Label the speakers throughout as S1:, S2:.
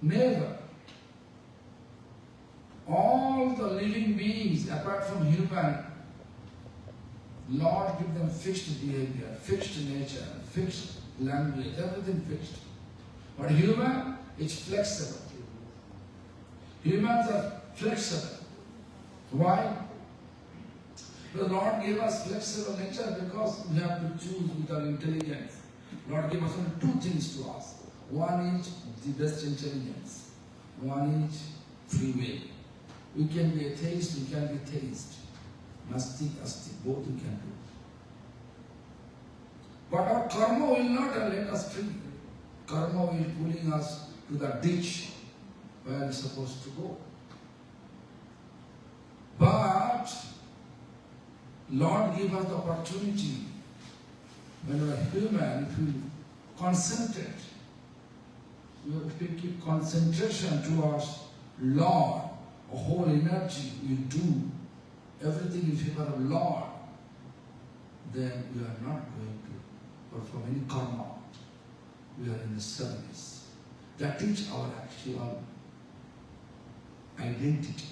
S1: Never. All the living beings, apart from human, Lord give them fixed behavior, fixed nature, fixed language, everything fixed. But human is flexible. Humans are flexible. Why? The Lord gave us flexible nature because we have to choose with our intelligence. Lord gave us only two things to us. One is the best intelligence. One is free will. We can be atheist, we can be theist. Nasti, asti, both we can do. But our karma will not let us free. Karma will pulling us to the ditch where we are supposed to go. But Lord give us the opportunity when we are human, if we concentrate, if we keep concentration towards Lord, a whole energy we do everything in favor of Lord, then we are not going to perform any karma. We are in the service. That is our actual identity.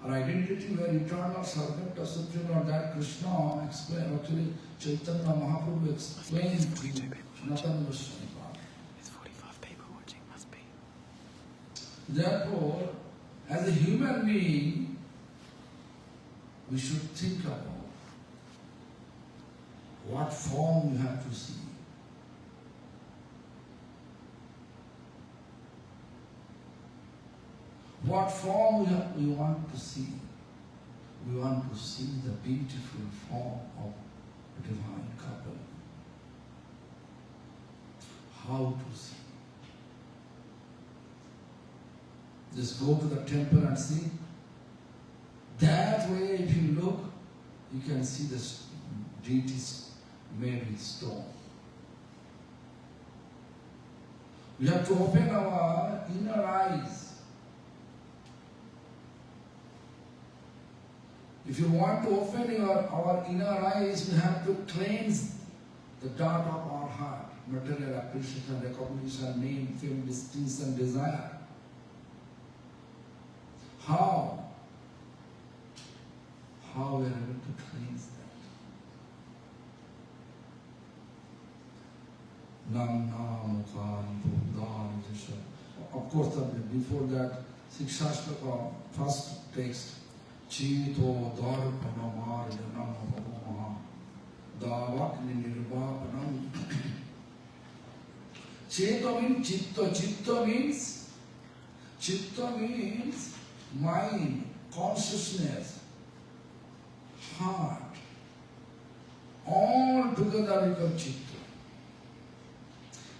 S1: Our identity, we are eternal servant of Supreme Lord. That Krishna explained, actually Chaitanya Mahaprabhu explained to Nathan Goswami.
S2: It's 45 people watching, must be.
S1: Therefore, as a human being, we should think about what form we have to see. What form we want to see? We want to see the beautiful form of a divine couple. How to see? Just go to the temple and see. That way, if you look, you can see the deities made with stone. We have to open our inner eyes. If you want to open our inner eyes, we have to cleanse the dirt of our heart, material appreciation, recognition, name, fame, distinction, desire. How? How we are able to cleanse that? Nam Nam Mukhan Bodhayan. Of course, before that, Sikshashtaka, first text, Chito Dharpanamar Janamaha Davakni Nirvapanam. Cheto means Chitta. Chitta means mind, consciousness, heart. All together become Chitta.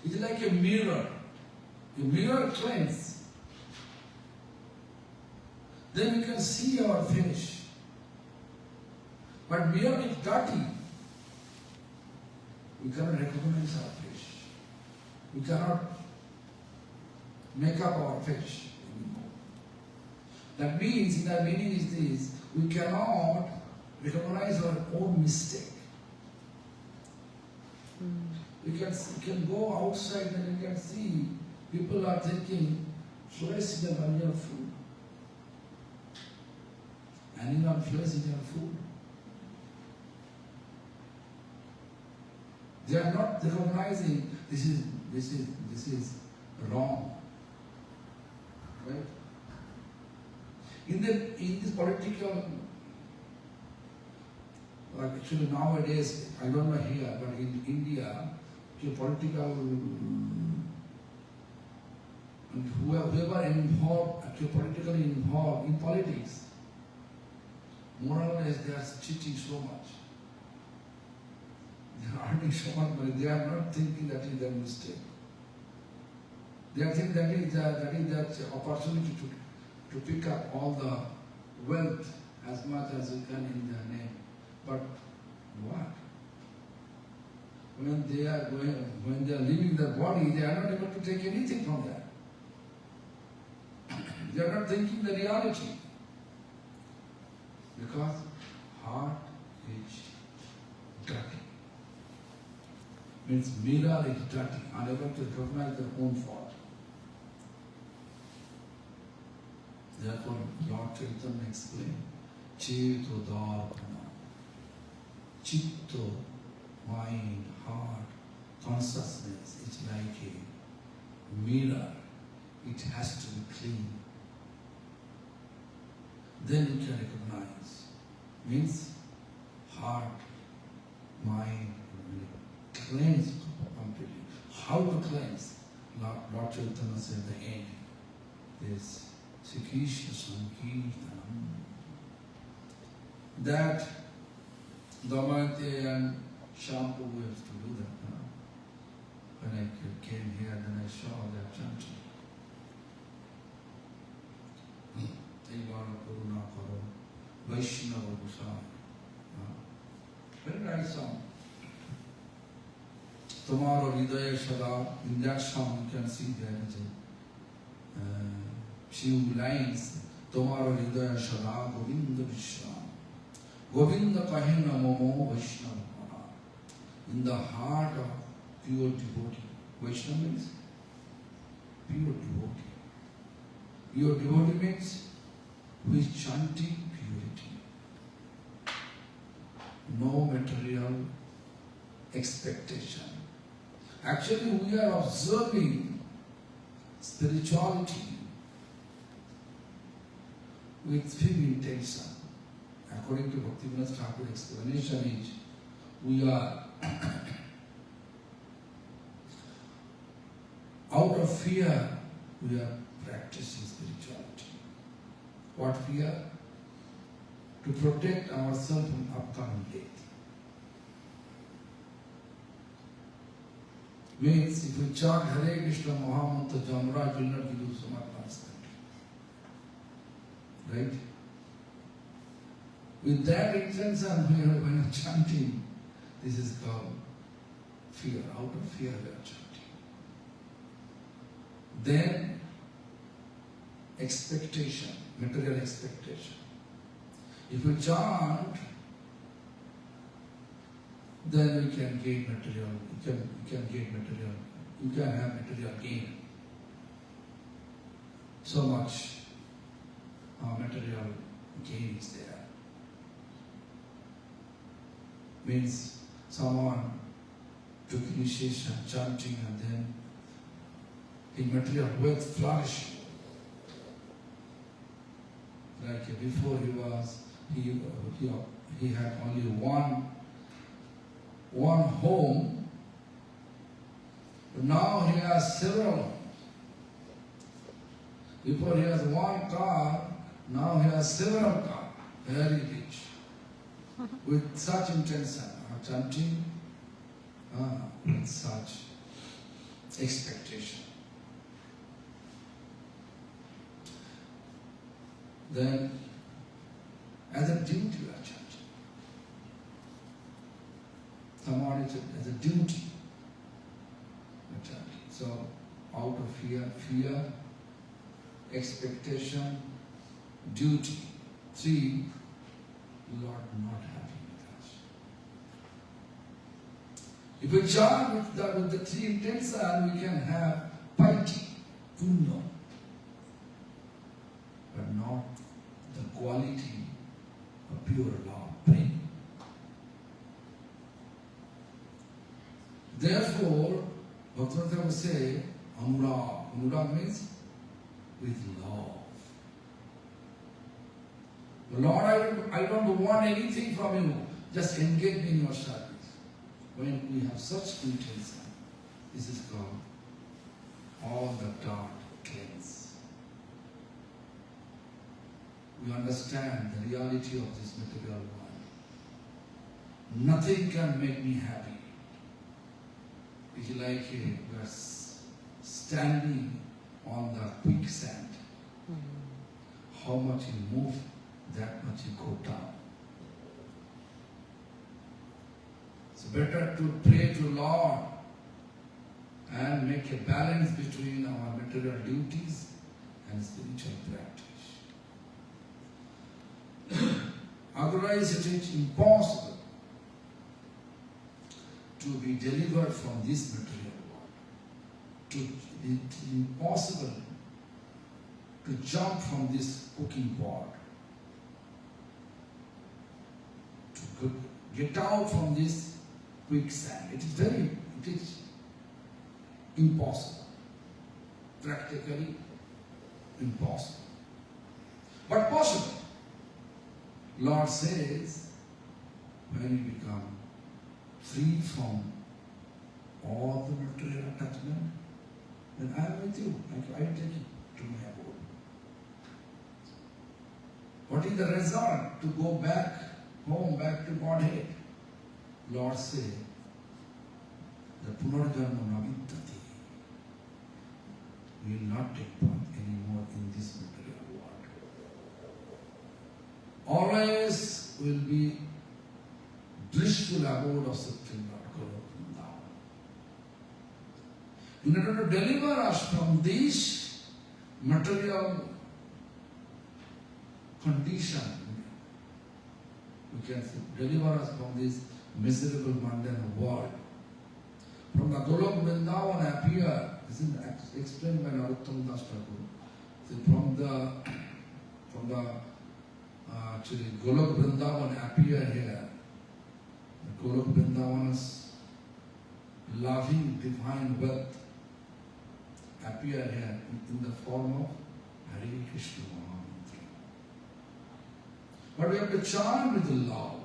S1: It's like a mirror. A mirror cleanses. Then we can see our finish. But mirror is dirty. We cannot recognize our face. We cannot make up our face anymore. That means, the meaning is this, we cannot recognize our own mistake. We can go outside and you can see people are thinking, flesh is the value of food. Animal flesh is their food. They are not recognizing this is wrong. Right? In this political, like actually nowadays, I don't know here, but in India, political and whoever involved, actually politically involved in politics, more or less they are cheating so much. They are earning so much money. They are not thinking that is their mistake. They are thinking that is that opportunity to pick up all the wealth as much as you can in their name. But what? When they are leaving their body, they are not able to take anything from that. They are not thinking the reality. Because heart is dirty. Means mirror is dirty, unable to recognize their own fault. Therefore, Lord Chaitanya explained, Cheto Dharpana, Chitto, mind, heart, consciousness is like a mirror. It has to be clean. Then you can recognize. Means heart, mind, cleanse completely. How to cleanse? Lord Chaitanya said at the end, this Sikhisha Sankirtanam. That Damayate and shampoo we have to do that. No? When I came here, then I saw that chanting. Devara Karuna Karo, Vaishnava Goswami. Very nice song. Tomorrow Hridaya Sada, in that song you can see there is a few lines. Tomorrow Hridaya Sada, Govinda Vishram. Govinda Kahina Momo Vaishnava. In the heart of pure devotee. Vaishnava means pure devotee. Pure devotee means who is chanting purity. No material expectation. Actually, we are observing spirituality with few intention. According to Bhakti Bibudha Thakur explanation is, we are out of fear, we are practicing spirituality. What fear? To protect ourselves from upcoming death. Means if we chant Hare Krishna Mahamantra, Jamraj will not give you so much punishment. Right? With that intention, when we are chanting, this is called fear. Out of fear we are chanting. Then, expectation, material expectation. If we chant, then we can gain material, you can gain material, you can have material gain. So much material gain is there. Means someone took initiation, chanting, and then in material wealth flourish. Like before he had only one home, but now he has several homes. Before he has one car, now he has several cars, very rich. With such intention, chanting, with such expectation. Then, as a duty we are chanting. Someone is as a duty we are chanting. So, out of fear, expectation, duty. 3, Lord not happy with us. If we chant with the 3 intention, we can have piety, punya, but not the quality of pure love, prema. Therefore, Bhakti will say, Anurag. Anurag means with love. Lord, I don't want anything from you. Just engage me in your service. When we have such intention, this is called all the dark cleanse. We understand the reality of this material world. Nothing can make me happy. It's like we are standing on the quicksand. How much you move, that much you go down. It's better to pray to Lord and make a balance between our material duties and spiritual practice. Otherwise it is impossible. to be delivered from this material world. It is impossible to jump from this cooking pot, to get out from this quicksand. It is impossible, practically impossible, but possible. Lord says, when you become free from all the material attachment, then I am with you. I take you to my abode. What is the result? To go back home, back to Godhead. Lord says, the Punarjanma Naviddhati will not take part anymore in this material world. Always will be blissful abode of Supreme Lord Gopinath. In order to deliver us from this material condition, we can say, deliver us from this miserable mundane world. From the Golok Vrindavan appear, this is explained by Narottam Das Thakur. So from the actually Golok Vrindavan appear here. The Golok Vrindavan's loving divine wealth appear here in the form of Hare Krishna Mahamantra. But we have to chant with love,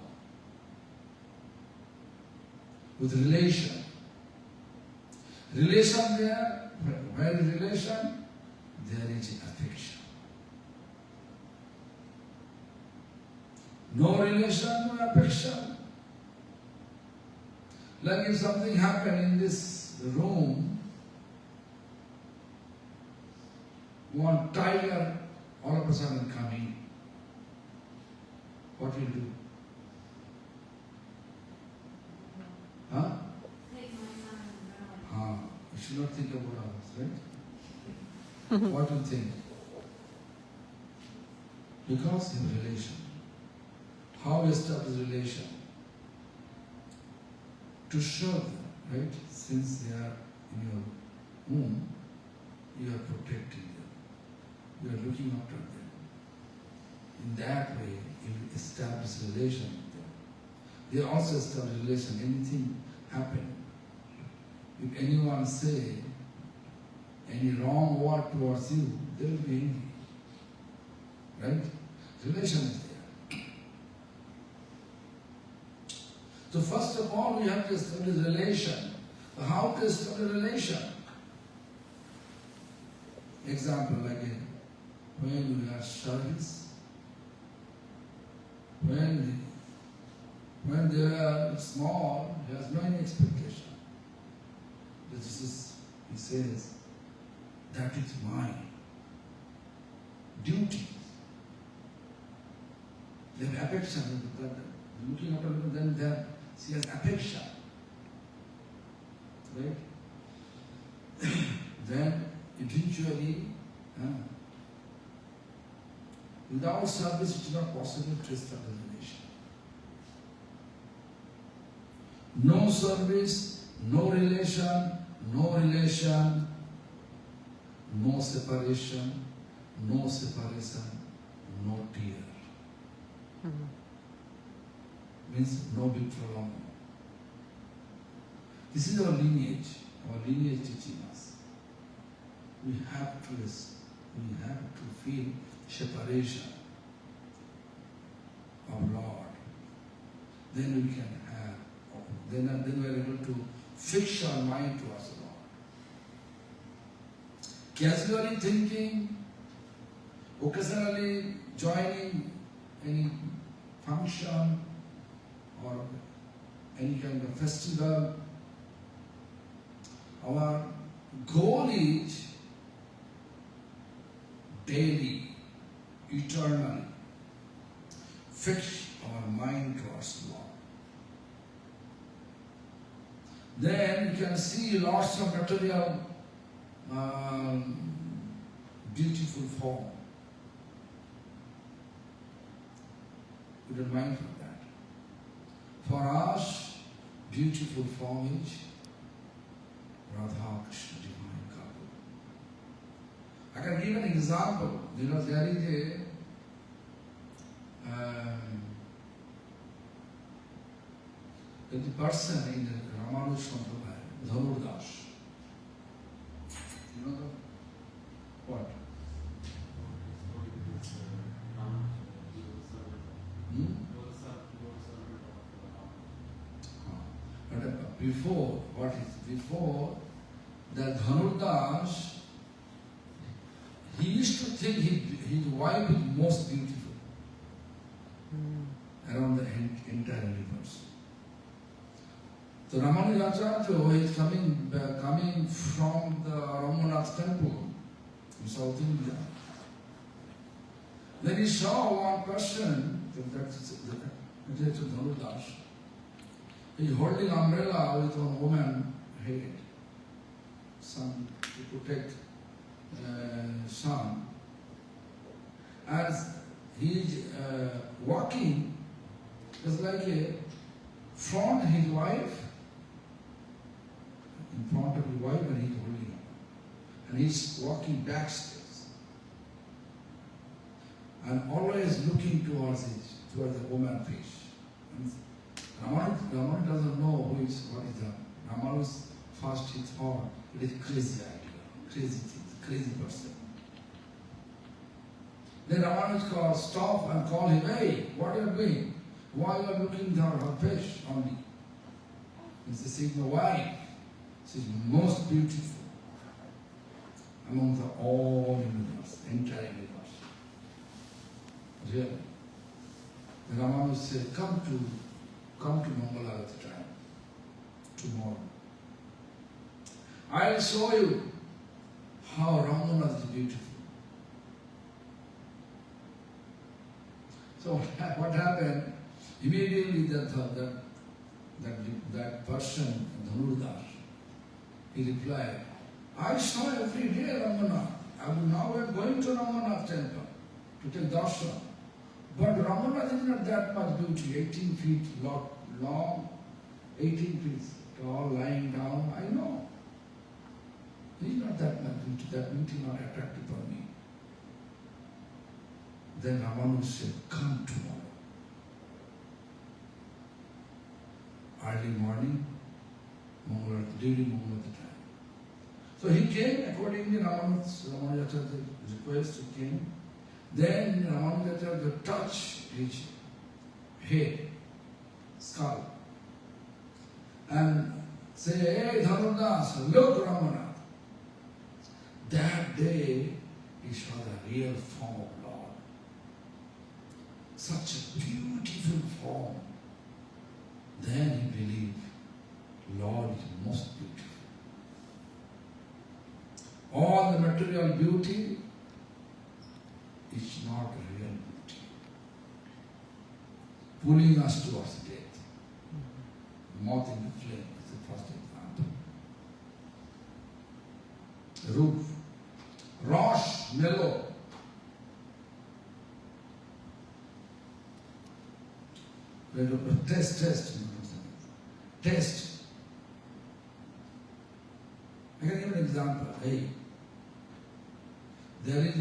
S1: with relation. Relation there, where is relation? There is affection. No relation, no affection. Like if something happened in this room, one tiger all of a sudden coming, what will you do? Huh? You should not think about others, right? What do you think? Because in relation. How establish relation? To show them, right? Since they are in your womb, you are protecting them. You are looking after them. In that way, you establish relation with them. They also establish relation. Anything happen, if anyone say any wrong word towards you, they will be angry. Right? Relation is there. So first of all, we have to establish relation. How to establish relation? Example, like when we are service, when they are small, there is no any expectation. This is, he says, that is my duty. They have affection, looking after them, then she has affection. Right? Then eventually, without service, it is not possible to establish relation. No service, no relation, no relation, no separation, no separation, no tear. Means no big prolongment. This is our lineage teaching us. We have to feel separation of Lord. Then we can have, then we are able to fix our mind towards the Lord. Casually thinking, occasionally joining any function or any kind of festival, our goal is daily, eternally, fix our mind towards Lord. Then you can see lots of material, beautiful form. We don't mind for that. For us, beautiful form is Radha Krishna divine couple. I can give an example. You know, there is the person in the Ramanuja Sampradaya, Dhanurdas. You know the what? Before that Dhanurdas, he used to think his wife is most beautiful around the entire universe. So Ramanujacharya is coming from the Ramanath temple in South India. Then he saw one person, that's Dhanurdas. He is holding umbrella with one woman head. Sun, to protect sun. As he is walking, it's like a front his wife, in front of his wife, and he's holding her. And he's walking backstairs. And always looking towards the woman's face. And Raman doesn't know what is that. Raman's first he thought it is crazy idea, crazy thing, crazy person. Then Raman stop and call him, hey, what are you doing? Why you are looking down her face only? He says, she's my wife. She's most beautiful among the all universe, entire universe. Really. Then Raman said, come to Mangala at the time, tomorrow. I'll show you how Ramanath is beautiful. So what happened? Immediately that person, Dhanurdas, he replied, I saw every day Ramanath. Now we are going to Ramanath temple to take darshan. But Ramanath is not that much beauty, 18 feet long, 18 feet tall, lying down, I know. He is not that much beauty, that beauty is not attractive for me. Then Ramanu said, come tomorrow. Early morning, during Mangala time. So he came, accordingly Ramanujacharya's request, he came. Then Ramanujacharya touched his head, skull, and say, hey Dhanurdas, look Ramanath. That day he saw the real form of Lord. Such a beautiful form. Then he believed Lord is most beautiful. All the material beauty is not real beauty. Pulling us towards death. Moth in the flame is the first example. Roof. Rosh, mellow. Test. I can give an example. Hey, there is a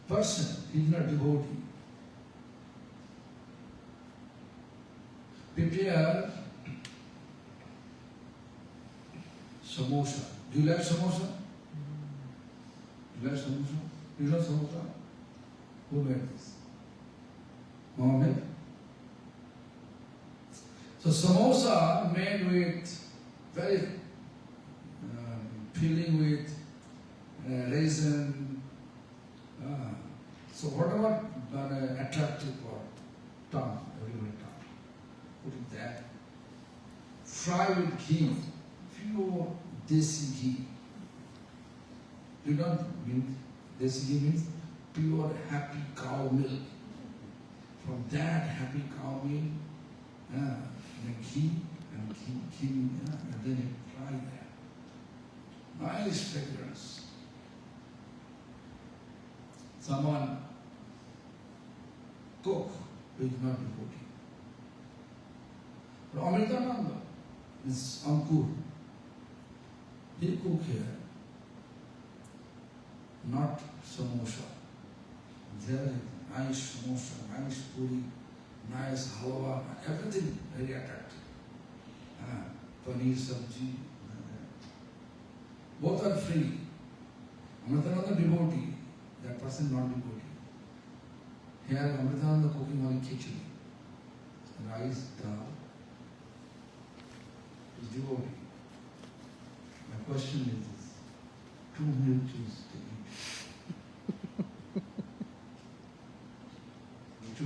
S1: person, he is not devotee. Prepare samosa. Do you like samosa? You like samosa? You know samosa? Who made this? Mama made? So samosa made with very filling with raisin. So whatever attractive for tongue, everybody tongue, put it there. Fry with ghee, pure desi ghee. You know, desi ghee means pure happy cow milk. From that happy cow milk, ghee and then you fry that. Nice fragrance. Someone cook who is not devotee. But Amritananda is Ankur. He cook here, not samosa. There is nice samosa, nice puri, nice halwa, everything very attractive. Paneer sabji. Both are free. Amritananda devotee, that person not devotee. Here Amritananda cooking only khichdi, rice, dal, is devotee. My question is this: 2 milk juice to eat. 2.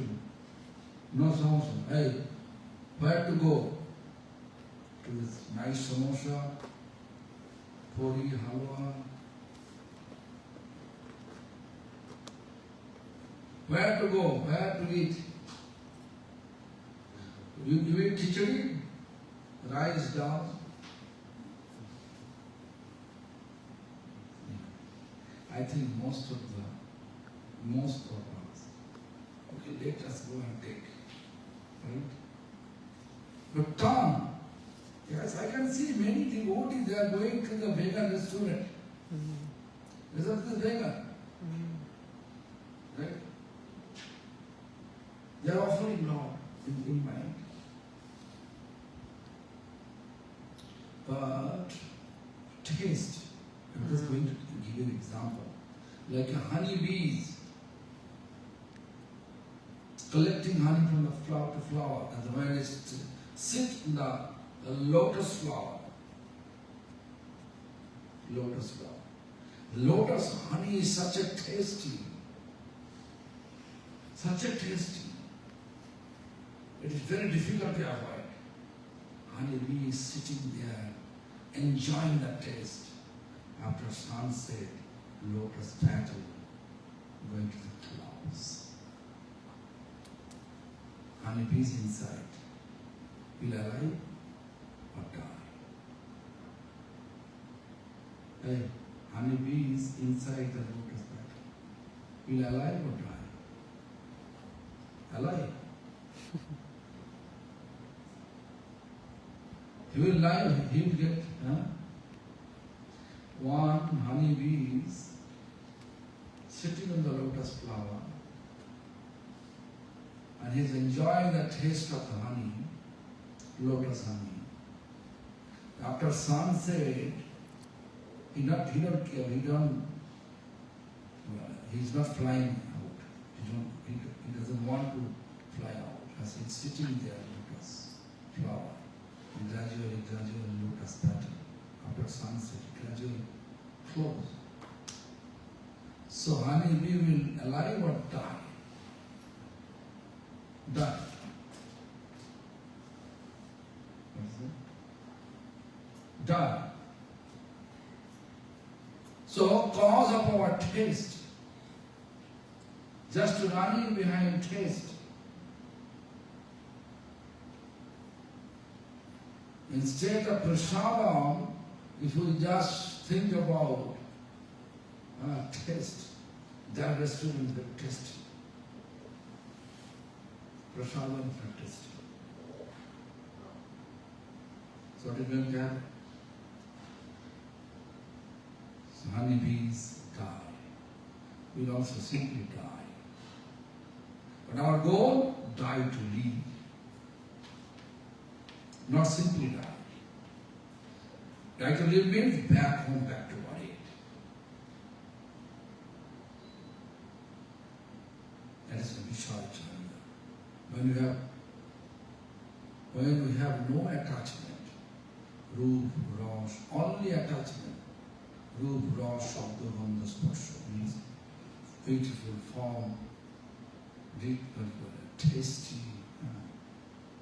S1: No samosa. Hey, where to go? To this nice samosa, puri, halwa. Where to go? Where to eat? You eat khichdi, rice, dal. I think most of us, okay, let us go and take, right? But Tom, yes, I can see many devotees, they are going to the vegan restaurant. Result is vegan, right? They are offering Lord in mind. But taste, I'm just going to give you an example. Like honeybees collecting honey from the flower to flower, and the way they sit in the lotus flower. Lotus flower. Lotus honey is such a tasty. It is very difficult to avoid. Honeybee is sitting there, enjoying the taste. After sunset, lotus petal going to the clouds. Honeybees inside will alive or die. Hey, honeybees inside the lotus petal will alive or die? Alive. He will live, he will get one honeybee is sitting on the lotus flower and he is enjoying the taste of the honey, lotus honey. After sunset, he's not flying out. He doesn't want to fly out. As he's sitting there, lotus flower, and gradually lotus petal. After sunset, gradually close. So honeybee will alive or die? Die. What is it? Die. So cause of our taste, just running behind taste. Instead of prasadam, if we just think about taste, that restaurant is very tasty. Prasadam is very tasty. So what is going to happen? So honeybees die. We'll also simply die. But our goal, die to live. Not simply die. Die to live means back home, back to body. That is the Vishal Chandra. When we have no attachment, Rup, Rosh, only attachment, Rup, Rosh, Shabda, Gandha, Sparsha, means beautiful form, deep,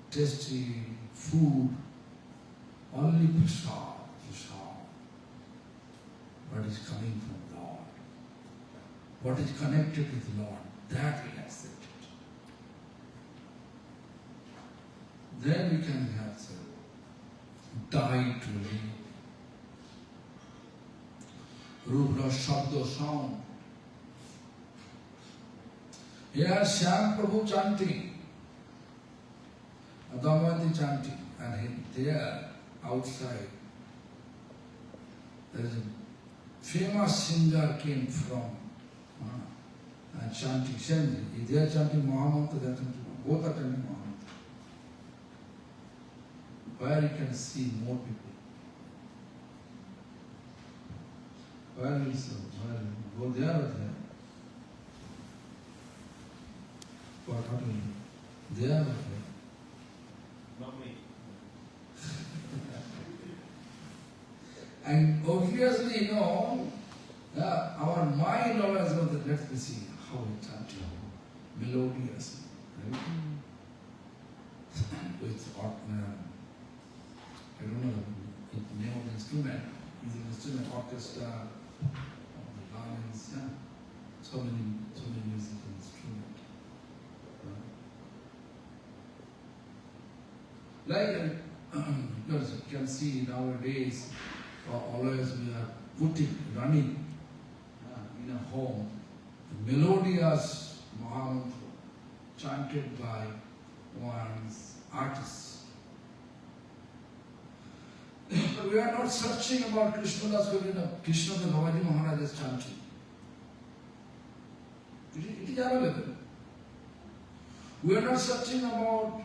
S1: tasty food, only prasad, what is coming from Lord, what is connected with Lord, that we accept it. Then we can have die to live. Rupra, Shabda, sound. Here Shyam Prabhu chanting, Adamati chanting, And there, outside, there is a famous singer came from and chanting, same. They are chanting Mahamantra, they are chanting, both are chanting Mahamantra. Where you can see more people. Where is go there or there? What happened? There or there?
S3: Not me.
S1: And obviously, our mind always goes, let me see how it chanting, melodious, right? With I don't know the name of the instrument. It's an instrument, orchestra, the violins, so many musical instruments. Like you can see nowadays, always we are running in a home, the melodious Mahamantra chanted by one's artists. But we are not searching about Krishna Das Gopinath, Krishna the Babaji Maharaj is chanting. It is available. We are not searching about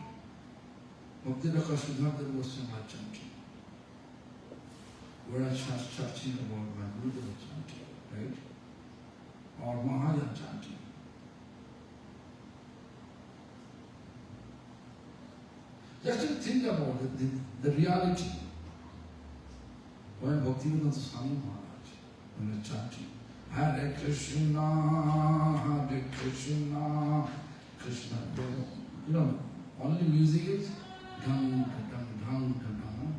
S1: Bhakti Bibudha Bodhayan chanting. We are not searching about my Gurudeva chanting, right? Or Mahajan chanting. Just to think about it, the reality. When Bhakti Bibudha Maharaj, when they chanting, Hare Krishna, Krishna, only music is dham, dham, dham, dham, dham.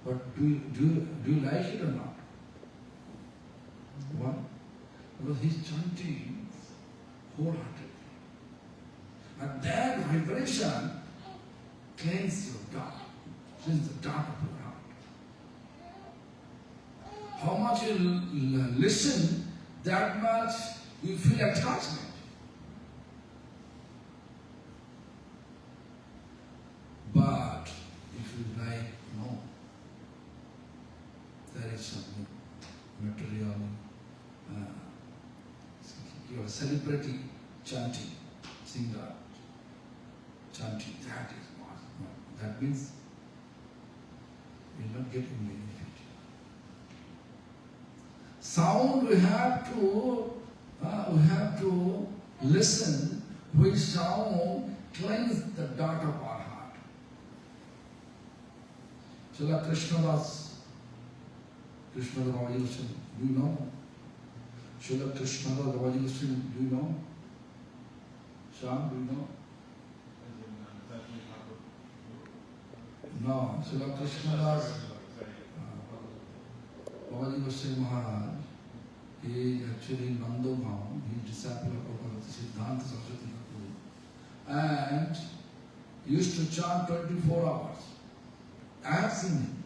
S1: But do you like it or not? Why? Because he's chanting wholeheartedly. And that vibration cleanses your dark, cleanses the dark of your heart. How much you listen, that much you feel attachment. But if you like, no, there is something material. You are a celebrity chanting, singer, chanting. That is not. That means you are not getting benefit. Sound we have to listen which sound cleanse the dirt of our heart. Srila Krishna Das Babaji Goswami, do you know? Srila Krishna Das Babaji Goswami, do you know? Sham, do you know? No, Srila Krishna Das Babaji Goswami Maharaj, he is actually Nando Bhavan, he is disciple of Prabhupada, Siddhanta Saraswati Thakur, and used to chant 24 hours. I have seen him.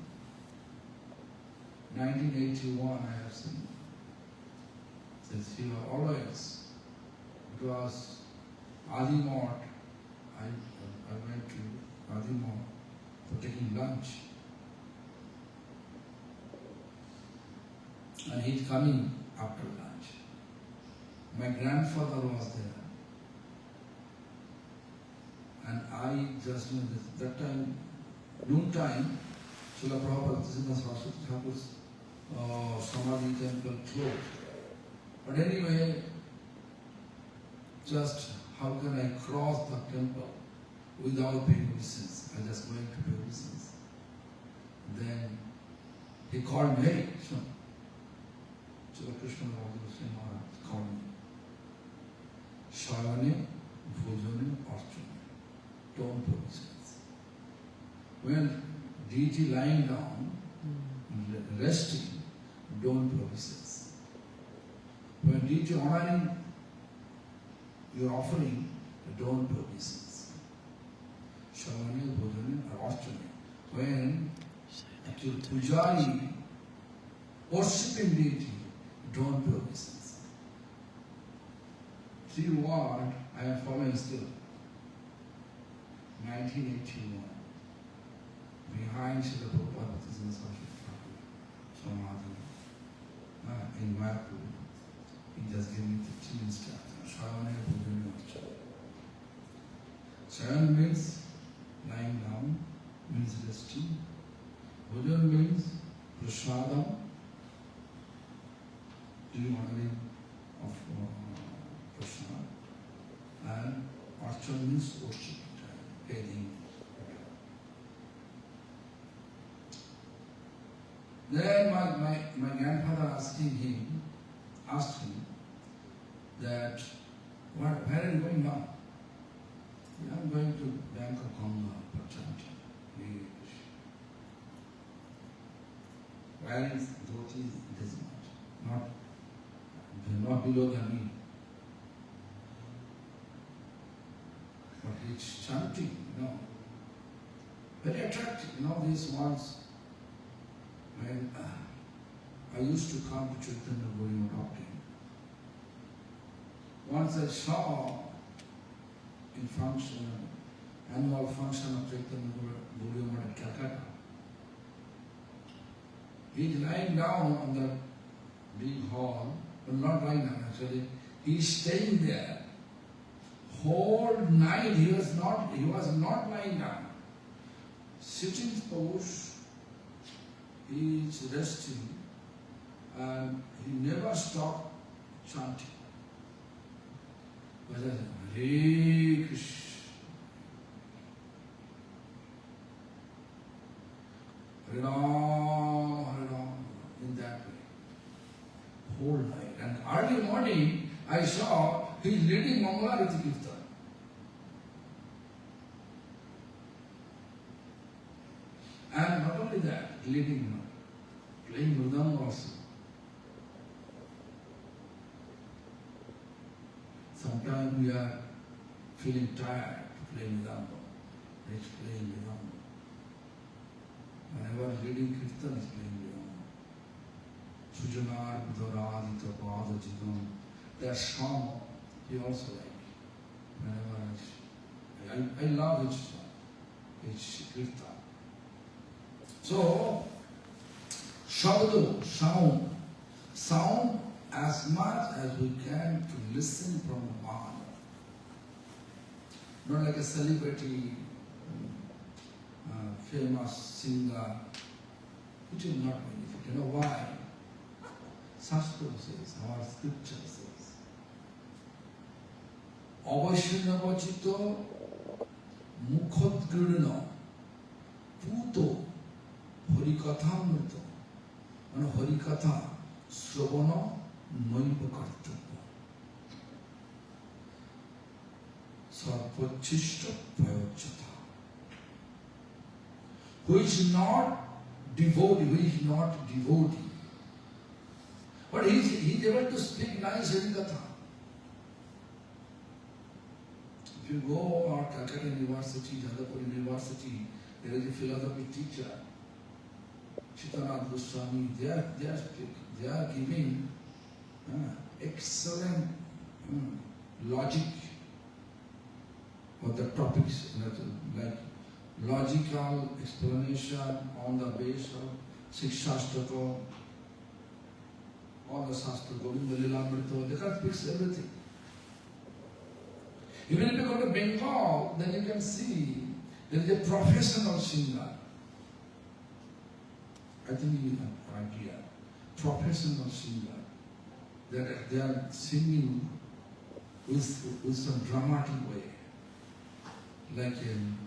S1: 1981 I have seen him. Says he was always, it was Adimot, I went to Adimot for taking lunch. And he's coming after lunch. My grandfather was there. And I just knew that time, noon time, Srila Prabhupada, Thakur's Samadhi temple closed. But anyway, just how can I cross the temple without paying obeisance? I just going to pay obeisance. Then he called me, hey, Srila Krishna Goswami Maharaj called me. Shayane, Bhojane, Archane. Don't put obeisance. When deity lying down, resting, don't put obeisance. When deity honoring your offering, don't put obeisance. Shayane, Bhojane, Archane. When actually pujari, worshipping deity, don't put obeisance. 3 words I am following still. 1981. behind Srila Prabhupada Samadhi in Mayapur. He just gave me 15 instructions. Shravana Bhojana. Sharan means lying down, means resting. Bhojan means prasadam, doing honoring of prasad. And archan means worship, paying. Then my grandfather asked him that, where are you going now? I'm going to Bank of Ganga for chanting. Where is dhoti? It is not below the knee. But it's chanting, very attractive. These ones. When I used to come to Chaitanya Gaudiya talking, once I saw in annual function of Chaitanya Gaudiya at Calcutta, he's lying down on the big hall, but not lying down actually, he's staying there. Whole night he was not lying down. Sitting pose, he is resting and he never stopped chanting. Hare Krishna, Hare Ram, in that way. Whole night. And early morning, I saw he is leading Mangalarati Kirtan. And not only that, leading, playing mridanga also. Sometimes we are feeling tired to play mridanga. He's playing mridanga. Whenever leading kirtan, is playing mridanga. Sujanar Buddharadita Pada Jidam. That song he also like. Whenever I love his song, his kirtan. So, sound as much as we can to listen from the heart. Not like a celebrity, famous singer, which is not benefit. You know why? Shastra says, our scripture says, Avashinavachito Mukhodgurna Puto Harikatha Mrita. And Harikatha Sravana Noipakartapa. Sarpachishta Payachata. Who is not devotee, but he is able to speak nice Harikatha. If you go to Calcutta University, Jadavpur University, there is a philosophy teacher, Goswami. They are giving excellent logic of the topics, like logical explanation on the base of six Shastra, all the Shastra, Govinda Lilamrita, they can fix everything. Even if you go to Bengal, then you can see there is a professional singer. I think you have an idea. Professional singer. They are singing with some dramatic way. Like in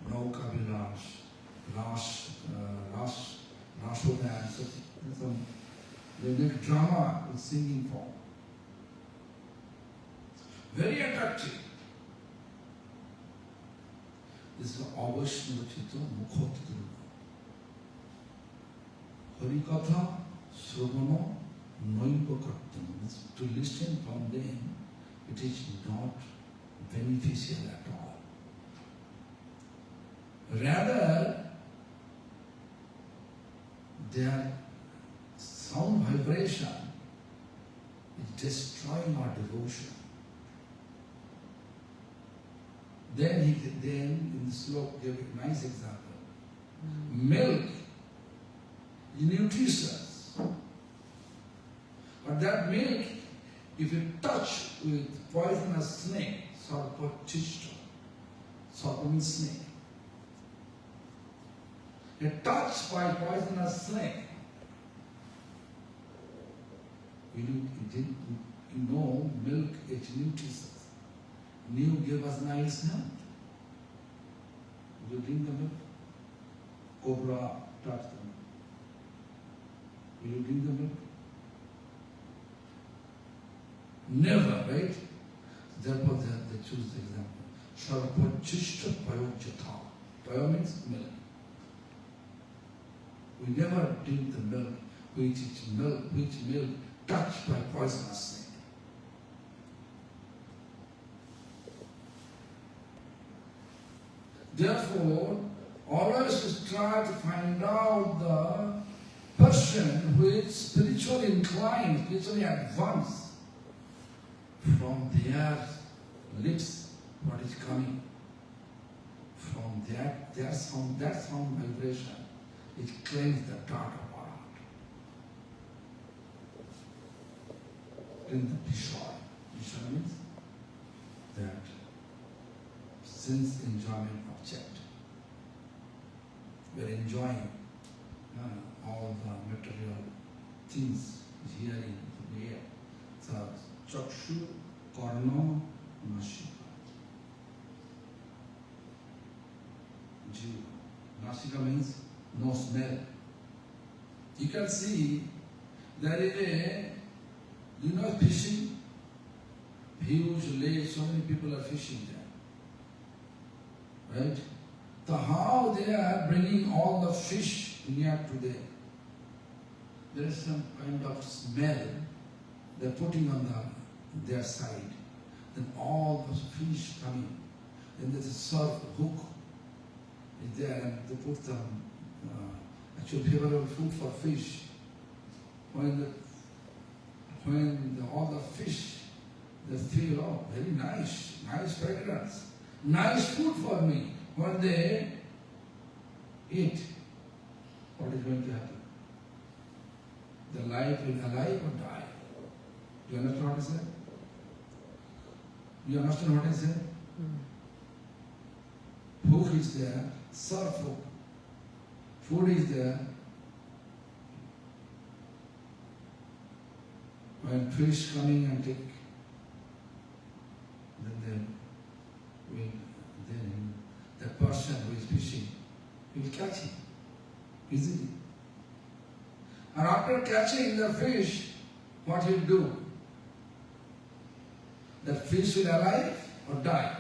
S1: Nauka Vilas, Rashodan, they make drama with singing form. Very attractive. This is Avashnavachito Mukhodgurna. Harikatha Sravana Noipakartam. To listen from them, it is not beneficial at all. Rather, their sound vibration is destroying our devotion. Then in the slope gave a nice example. Milk is nutritious. But that milk, if you touch with poisonous snake, sarpachishta, sarpa means snake. A touch by poisonous snake, you know milk is nutritious. New give us nice milk. Will you drink the milk? Cobra touch the milk. Will you drink the milk? Never, right? Therefore they choose the example. Sarpachishta payojatha. Payo means milk. We never drink the milk which milk touched by poisonous snake. Therefore, always strive to find out the person who is spiritually inclined, spiritually advanced. From their lips, what is coming? From their sound, that sound vibration, it claims the dot of our heart. In the Vishwa means that sense enjoyment object. We are enjoying all the material things, hearing, the air. So, chakshu, karna, nasika. Jiva. Nasika means no smell. You can see there is fishing, huge lake, so many people are fishing there. Right? So how they are bringing all the fish near to them. There is some kind of smell they're putting on their side. Then all those fish coming. Then there's a surf hook is there and they put the actual favorable food for fish. When all the fish, they feel, oh, very nice fragrance, nice food for me. When they eat, what is going to happen? The life will alive or die. Do you understand what I said? You understand what I said? Hook is there, surf hook. Food is there. When fish coming and take, then the person who is fishing will catch him easily. And after catching the fish, what he'll do? The fish will alive or die?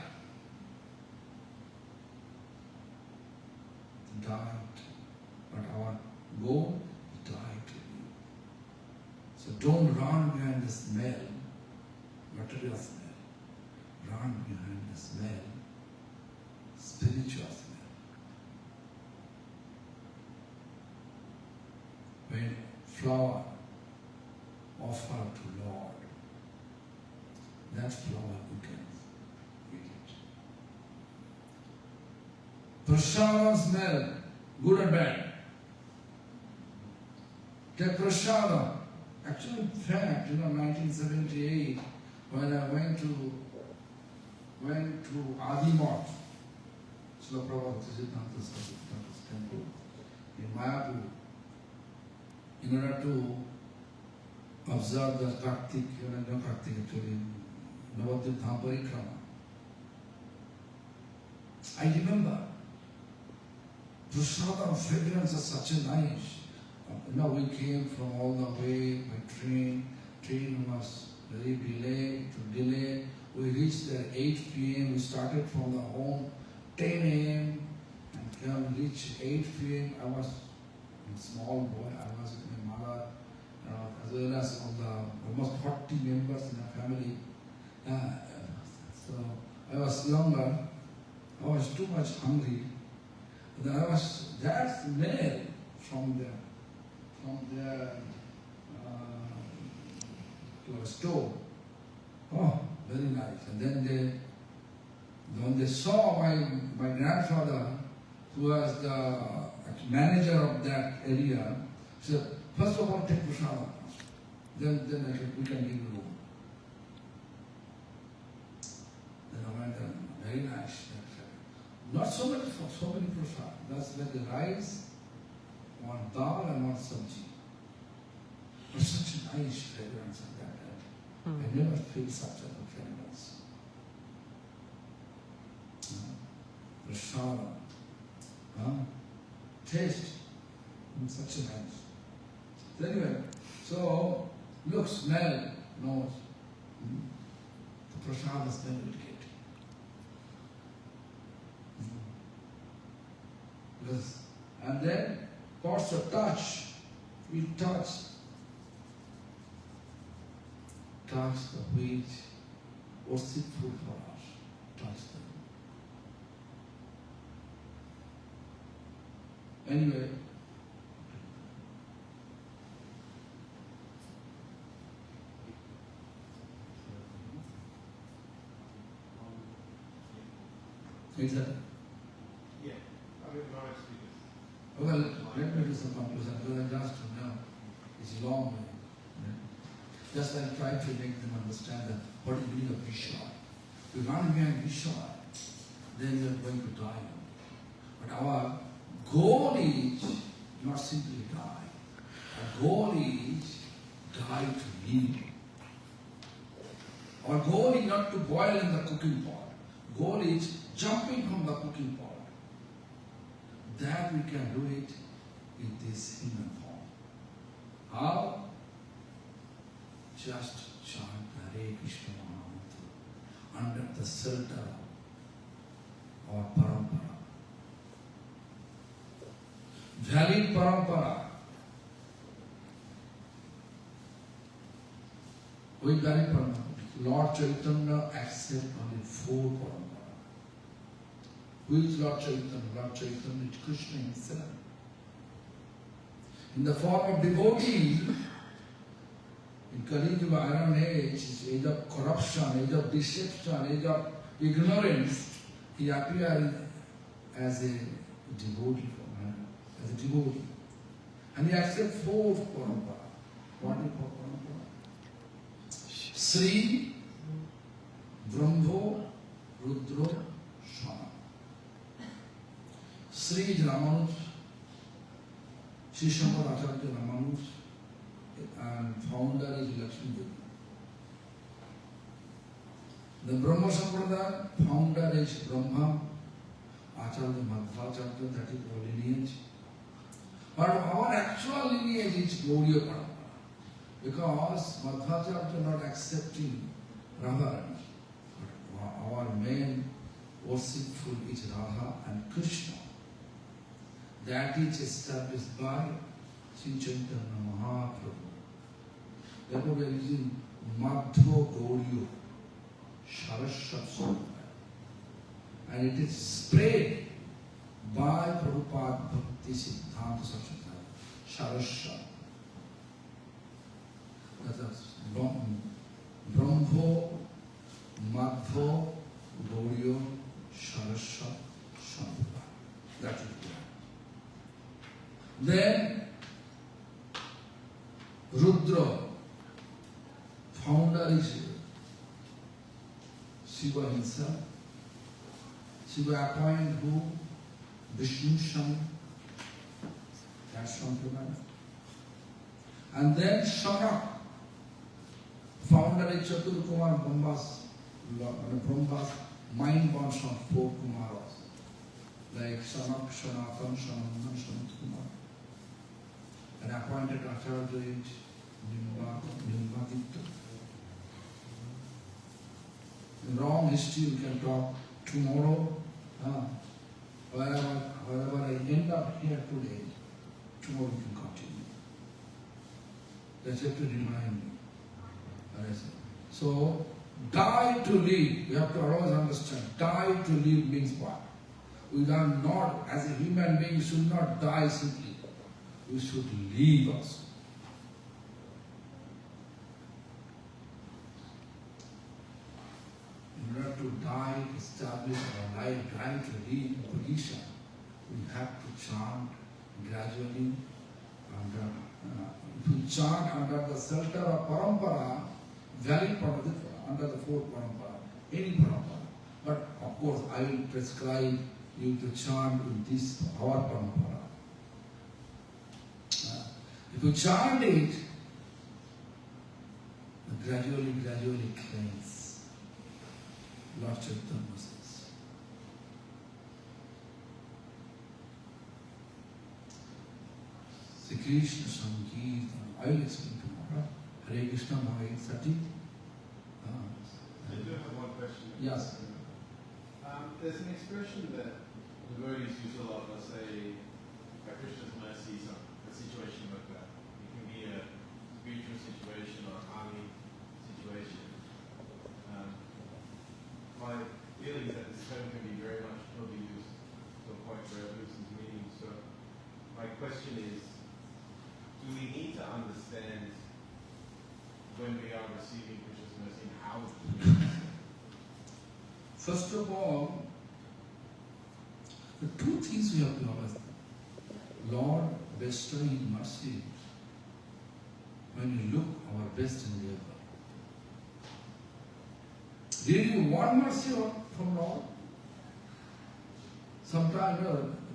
S1: Died. But our goal is died. So don't run behind the smell, material smell. Run behind the smell, spiritual smell. When flower offered to Lord, that flower you can eat it. Prasada smell, good or bad. Take prasada. Actually, in fact, 1978, when I went to Adimat, Srila Prabhupada's temple in Mayapur, in order to observe the Kartik, not Kartik actually, Navadvip Dham Parikrama. I remember, Prasada fragrance is such a nice. We came from all the way by train. Train was very delayed. We reached there 8 p.m. We started from the home 10 a.m. and reach 8 p.m. I was a small boy. I was with my mother, as well as all the almost 40 members in our family. So I was younger. I was too much hungry. Then I was that smell from the to a stove. Oh, very nice. And then when they saw my grandfather, who was manager of that area said, first of all take prasada, then we can give you room. Then I went there, very nice. Not so many prasad. That's like the rice, one dal and one sabji. But such a nice fragrance at that time. I never feel such a fragrance. Prasada. Taste. Such a nice. So anyway, so look, smell, nose. The prasada smell will get. Because, and then parts of touch. We touch the wheat, worship food for us. Touch them. Anyway, is that?
S3: Yeah, I mean, not experience.
S1: Well, let me do some conclusion because I just know it's long way. Just like try to make them understand that what is meaning of Vishwa. If you run behind Vishwa, then you are going to die. But our goal is not simply die. Our goal is die to live. Our goal is not to boil in the cooking pot. Goal is jumping from the cooking pot. That we can do it in this human form. How? Just chant Hare Krishna Mahamantra under the shelter of our parampara. Valid parampara. With valid parampara, Lord Chaitanya accepts only 4 parampara. Who is Lord Chaitanya? Lord Chaitanya is Krishna himself. In the form of devotee, in Kali Yuga, Iron Age, age of corruption, age of deception, age of ignorance, he appeared as a devotee, And he accepts 4 parampara. What is 4 parampara? Sri, Brahmo, Rudra, Shama. Sri is Ramanuj, Sri Shankar Acharya Ramanuj, and founder is Lakshmi Devi. The Brahma Sampradaya, founder is Brahma, Acharya Madhvacharya, that is our lineage. But our actual lineage is Gaudiya Parampara. Because Madhvacharya not accepting Radharani. But our main worshipful is Radha and Krishna. That is established by Sri Chaitanya Mahaprabhu. Therefore we are using Madhva Gaudiya Saraswat Sampradaya. And it is spread by Prabhupada Bhakti Siddhanta Saraswat Saraswat. That is Brahmo, Madhva, Gaudiya Saraswat Sampradaya. That is it. Then Rudra, founder is Shiva himself. Shiva appointed who? Vishnu Sham. That's Sampradaya. And then Shanak, founder is Chatur Kumar Brahma's mind born from 4 Kumaras. Like Shanak, Shanatan, Shanandan, Shanat Kumar. And appointed Acharya is Nimbaditya. In wrong history we can talk tomorrow. Wherever I end up here today, tomorrow we can continue. That's have to remind me. So, die to live. We have to always understand. Die to live means what? We are not, as a human being, should not die simply. We should live also. In order to die, establish our life, trying to live in position, we have to chant gradually, under, if you chant under the shelter of parampara, valid parampara, under the fourth parampara, any parampara. But of course, I will prescribe you to chant with this, our parampara. If you chant it, gradually cleanse. Lord Chaitanya says. Sri Krishna Sankirtan. I will explain tomorrow. Hare Krishna Mahai Sati.
S3: I do have one question.
S1: Yes.
S3: There's an expression that devotees use a lot. They'll say, by Krishna's mercy, a situation like that. It can be a spiritual situation or a army situation. My feeling is that this term can be very much probably used to a point where it loses meaning. So my question is, do we need to understand when we are receiving Krishna's mercy and how?
S1: First of all, the two things we have to understand. Lord bestowing mercy when we look our best endeavor. Did you want mercy from Lord? Sometimes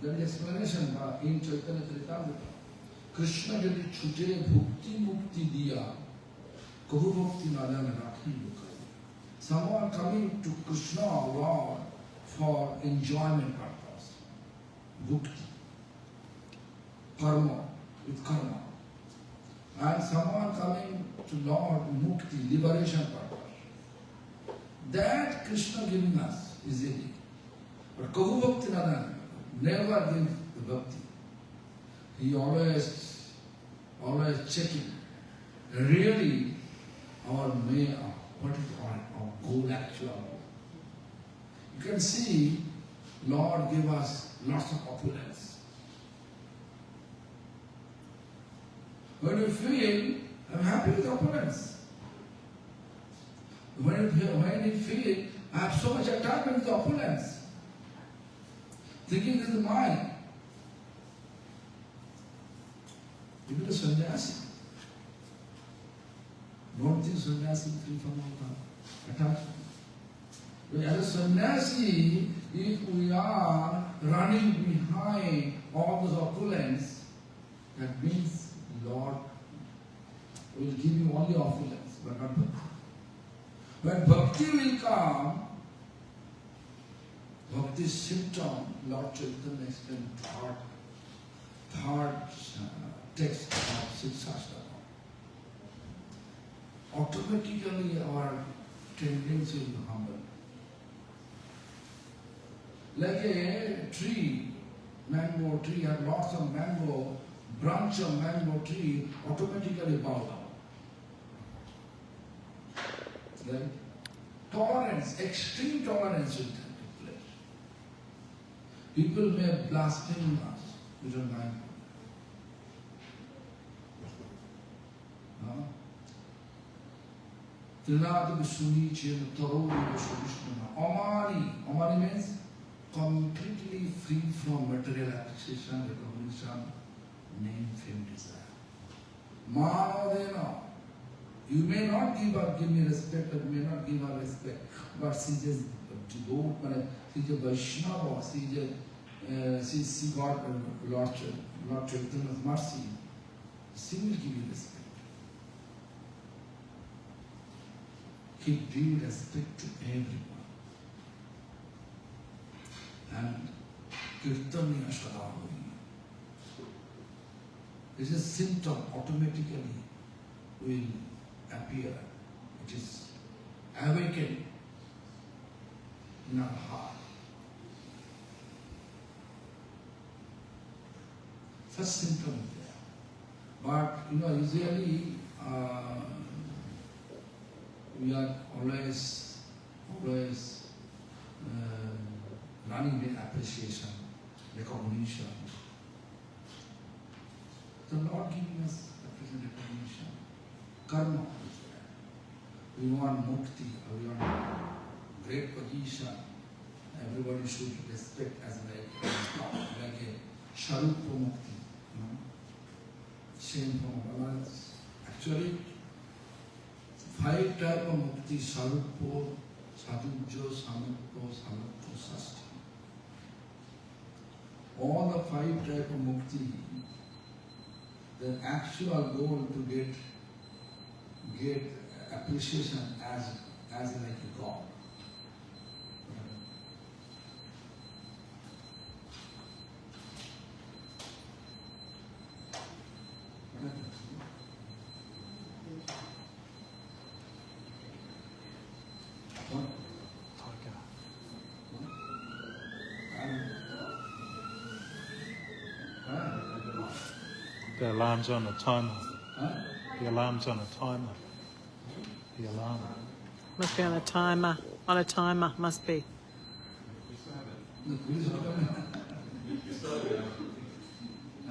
S1: there is explanation in Chaitanya Charitamrita. Krishna jadi chute bhukti mukti diya, kahu bhakti nadana rakhi lukai. Someone coming to Krishna, Lord, for enjoyment purpose. Bhukti. Karma, with karma. And someone coming to Lord, mukti, liberation purpose. That Krishna giving us easily. But kahu bhakti nadana, never give the bhakti. He always checking. Really, what is our goal actually? You can see Lord give us lots of opulence. When you feel, I'm happy with opulence. When you feel, I have so much attachment with opulence. Thinking this is mine. You be a sannyasi. Don't think sannyasi free from all attachment. But as a sannyasi, if we are running behind all those opulence, that means Lord will give you only opulence, but not bhakti. When bhakti will come, bhakti symptom, Lord Chaitanya explained third text of Six Shastra. Automatically our tendency will be humble. Like a tree, mango tree, has lots of mango, branch of mango tree automatically bow down. Right? Tolerance, extreme tolerance will take place. People may blaspheme us, we don't mind. Trinadu Suni Chin Taru Vishnu. Amari means completely free from material appreciation, recognition, name, fame, desire. Manodena. You may not give me respect, or you may not give her respect, but she just devote, she is a Vaishnava, she got Lord Chaitanya's mercy. She will give you respect. Keep due respect to everyone. And Kirtanya Shadavani. This is a symptom automatically will appear. It is awakened in our heart. Such symptom is there. But usually we are always running with appreciation, recognition. The Lord giving us appreciation, recognition. Karma is there. We want mukti, we want great position. Everybody should respect as like a Sharupa mukti. Same form. Actually, 5 types of mukti: sarupo, sadhujjo, samukto, samukto, sasti. All the 5 types of mukti, the actual goal to get appreciation as like a God.
S4: The alarm's on a timer.
S1: Huh?
S4: The alarm's on a timer. The alarm.
S2: Must be on a timer. On a timer, must be.
S1: The police are coming.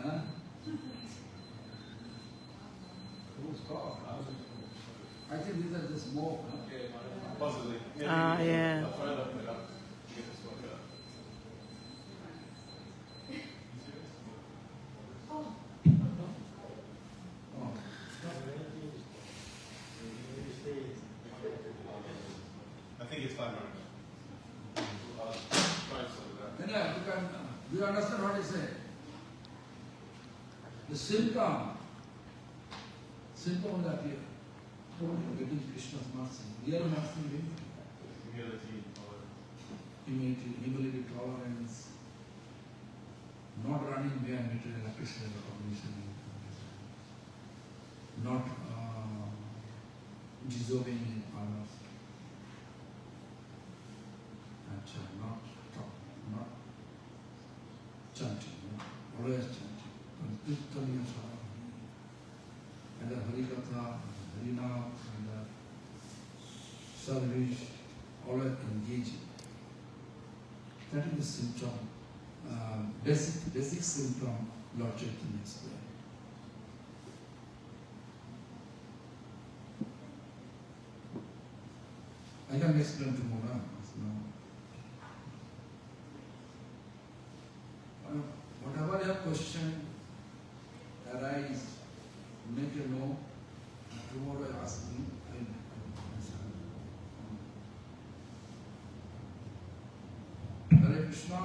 S1: Huh? Who's called? I think these are just more.
S3: Possibly.
S2: Yeah.
S3: I'll try to open it up. Get this one up. I think it's 500. Try to sort it out.
S1: Yeah, do you understand what I say? The symptom will appear. Getting Krishna's mercy. Real mercy means
S3: Humility, tolerance.
S1: humility, tolerance, not running behind material appreciation, recognition, not disobeying in others, and not chanting, always chanting, and the Harikatha, Harinam, and the service, always engaging. That is the symptom, basic symptom Lord Chaitanya explained. I can explain tomorrow. Whatever your question arise, make you know. Tomorrow ask me, I will answer. Hare Krishna.